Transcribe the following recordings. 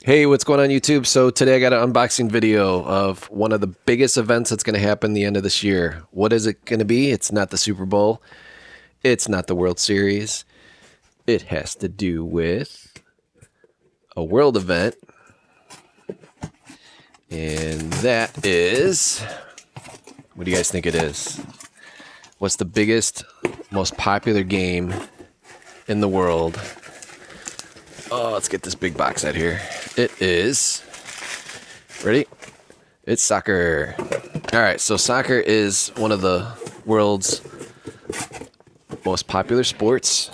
Hey, what's going on YouTube? So today I got an unboxing video of one of the biggest events that's going to happen the end of this year. What is it going to be? It's not the Super Bowl. It's not the World Series. It has to do with a world event. And that is, what do you guys think it is? What's the biggest, most popular game in the world? Oh, let's get this big box out here. It is, ready? It's soccer. All right, so soccer is one of the world's most popular sports.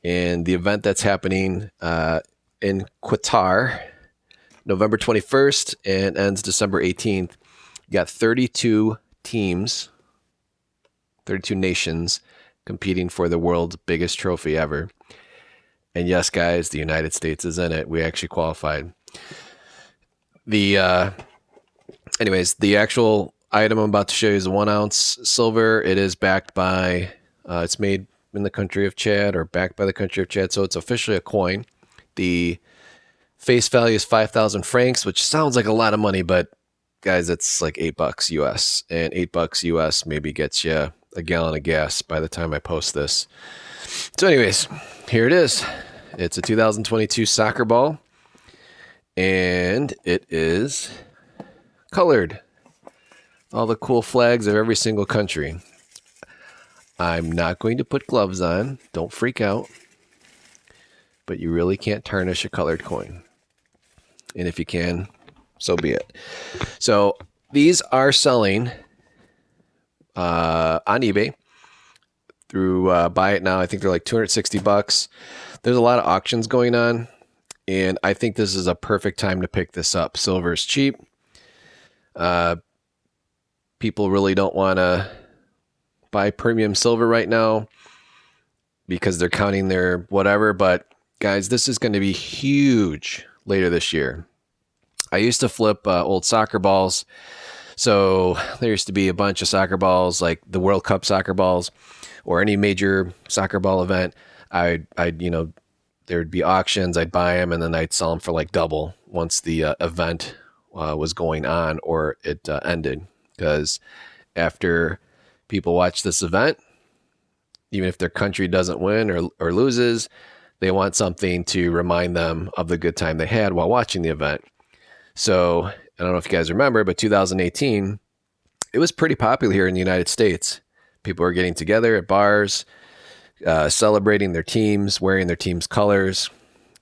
And the event that's happening in Qatar, November 21st and ends December 18th. You got 32 teams, 32 nations competing for the world's biggest trophy ever. And yes, guys, the United States is in it. We actually qualified. Anyways, the actual item I'm about to show you is a 1 ounce silver. It is backed by, it's made in the country of Chad or backed by the country of Chad. So it's officially a coin. The face value is 5,000 francs, which sounds like a lot of money, but guys, it's like $8 US, and $8 US maybe gets you a gallon of gas by the time I post this. So anyways, here it is. It's a 2022 soccer ball, and it is colored. All the cool flags of every single country. I'm not going to put gloves on. Don't freak out. But you really can't tarnish a colored coin. And if you can, so be it. So these are selling on eBay through Buy It Now. I think they're like $260. There's a lot of auctions going on, and I think this is a perfect time to pick this up. Silver is cheap. People really don't want to buy premium silver right now because they're counting their whatever, but guys, this is going to be huge later this year. I used to flip old soccer balls. So there used to be a bunch of soccer balls, like the World Cup soccer balls or any major soccer ball event. I'd there'd be auctions. I'd buy them and then I'd sell them for like double once the event was going on or it ended. Because after people watch this event, even if their country doesn't win or loses, they want something to remind them of the good time they had while watching the event. So I don't know if you guys remember, but 2018, it was pretty popular here in the United States. People were getting together at bars, celebrating their teams, wearing their team's colors.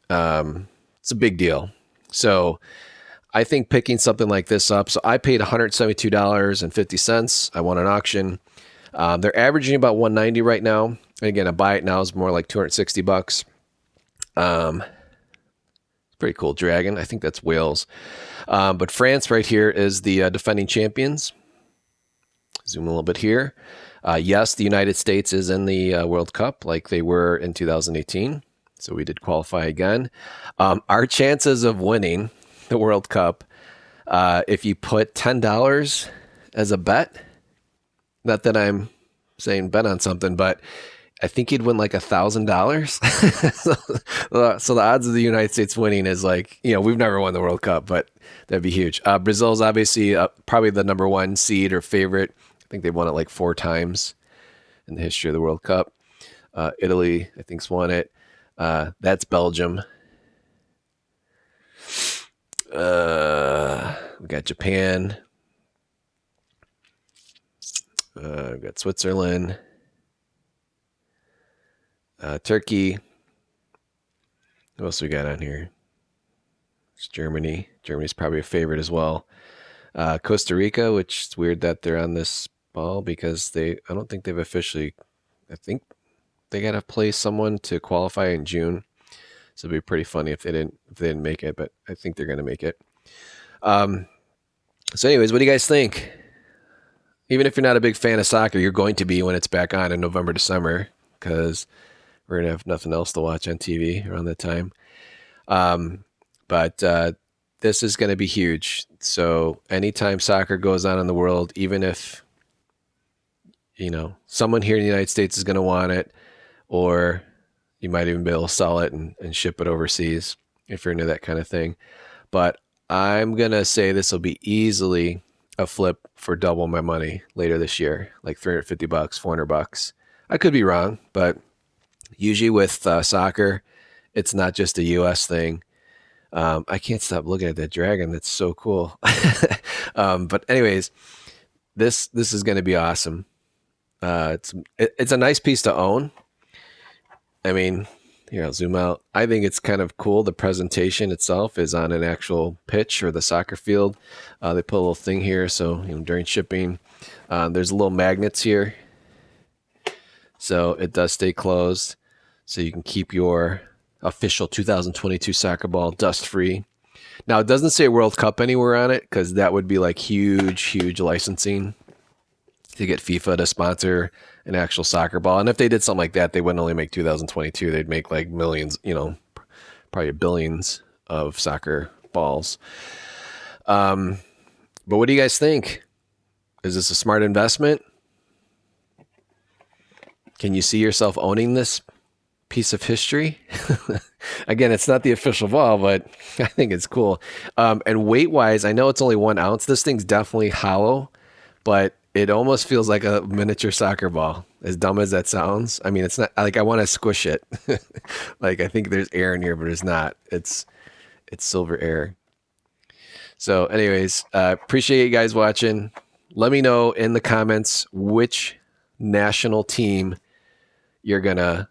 It's a big deal. So I think picking something like this up. So I paid $172.50. I won an auction. They're averaging about $190 right now. And again, a Buy It Now is more like $260. Pretty cool dragon. I think that's Wales. But France right here is the defending champions. Zoom a little bit here. Yes, the United States is in the World Cup like they were in 2018. So we did qualify again. Our chances of winning the World Cup, if you put $10 as a bet, not that I'm saying bet on something, but I think you'd win like $1,000. So the odds of the United States winning is like, we've never won the World Cup, but that'd be huge. Brazil's obviously probably the number one seed or favorite. I think they've won it like 4 times in the history of the World Cup. Italy, I think's won it. That's Belgium. We got Japan. We got Switzerland. Turkey. What else we got on here? It's Germany. Germany's probably a favorite as well. Costa Rica, which is weird that they're on this ball because I don't think they've officially, I think they got to play someone to qualify in June. So it'd be pretty funny if they didn't make it, but I think they're going to make it. So anyways, what do you guys think? Even if you're not a big fan of soccer, you're going to be when it's back on in November, December, because we're going to have nothing else to watch on TV around that time. But this is going to be huge. So anytime soccer goes on in the world, even if, someone here in the United States is going to want it, or you might even be able to sell it and ship it overseas. if you're into that kind of thing. But I'm going to say this will be easily a flip for double my money later this year, like $350, $400. I could be wrong, but usually with soccer, it's not just a US thing. I can't stop looking at that dragon. That's so cool. But anyways, this is going to be awesome. It's a nice piece to own. I mean, here, I'll zoom out. I think it's kind of cool. The presentation itself is on an actual pitch or the soccer field. They put a little thing here, so during shipping, there's little magnets here, so it does stay closed, so you can keep your official 2022 soccer ball dust free. Now, it doesn't say World Cup anywhere on it because that would be like huge licensing to get FIFA to sponsor an actual soccer ball. And if they did something like that, they wouldn't only make 2022. They'd make like millions, probably billions of soccer balls. But what do you guys think? Is this a smart investment? Can you see yourself owning this piece of history? Again, it's not the official ball, but I think it's cool. And weight-wise, I know it's only 1 ounce. This thing's definitely hollow, but it almost feels like a miniature soccer ball, as dumb as that sounds. I mean, it's not like I want to squish it. Like, I think there's air in here, but it's not. It's silver air. So anyways, appreciate you guys watching. Let me know in the comments which national team you're going to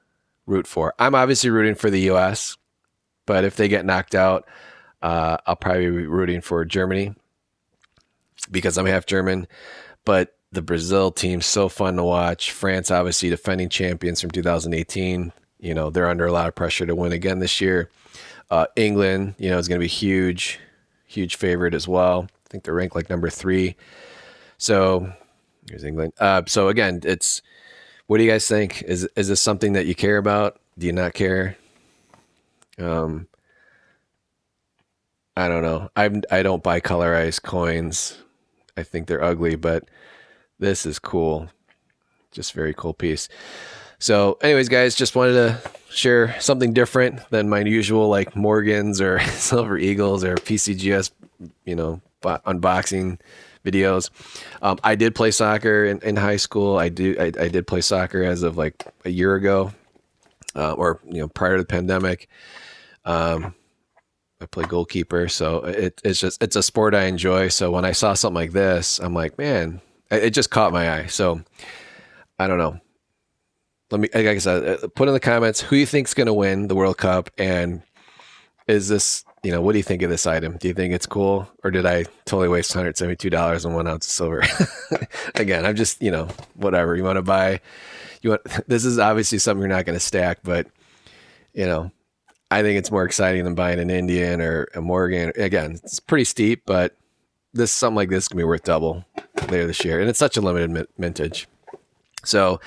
root for. I'm obviously rooting for the U.S., but if they get knocked out, I'll probably be rooting for Germany because I'm half German. But the Brazil team's so fun to watch. France, obviously, defending champions from 2018. They're under a lot of pressure to win again this year. England, is going to be huge favorite as well. I think they're ranked like number 3. So here's England. So again, what do you guys think? Is this something that you care about? Do you not care? I don't know. I don't buy colorized coins. I think they're ugly, but this is cool. Just very cool piece. So anyways, guys, just wanted to share something different than my usual like Morgans or Silver Eagles or PCGS, unboxing videos. I did play soccer in high school. I did play soccer as of like a year ago, or prior to the pandemic. I play goalkeeper, so it's a sport I enjoy. So when I saw something like this, I'm like, man, it just caught my eye. So I don't know. Like I said, put in the comments who you think's going to win the World Cup, and is this, what do you think of this item? Do you think it's cool, or did I totally waste $172 on 1 ounce of silver? Again, I'm just, whatever you want to buy. This is obviously something you're not going to stack, but I think it's more exciting than buying an Indian or a Morgan. Again, it's pretty steep, but something like this can be worth double later this year, and it's such a limited mintage. So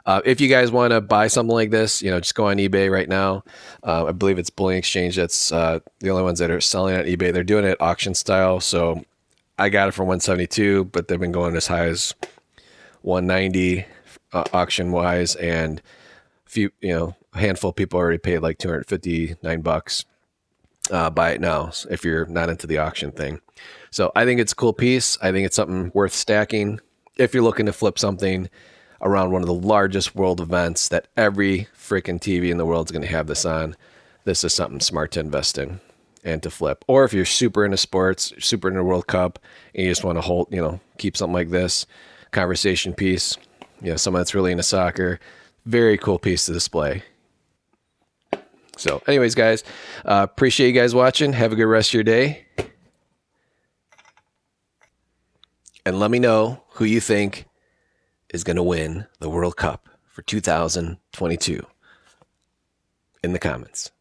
if you guys want to buy something like this, just go on eBay right now. I believe it's Bullion Exchange. That's the only ones that are selling on eBay. They're doing it auction style. So I got it for 172, but they've been going as high as 190 auction wise, and a handful of people already paid like $259. Buy it now if you're not into the auction thing. So I think it's a cool piece. I think it's something worth stacking if you're looking to flip something around one of the largest world events that every freaking TV in the world is going to have this on. This is something smart to invest in and to flip. Or if you're super into sports, super into World Cup, and you just want to keep something like this, conversation piece, someone that's really into soccer, very cool piece to display. So anyways, guys, appreciate you guys watching. Have a good rest of your day. And let me know who you think is going to win the World Cup for 2022 in the comments.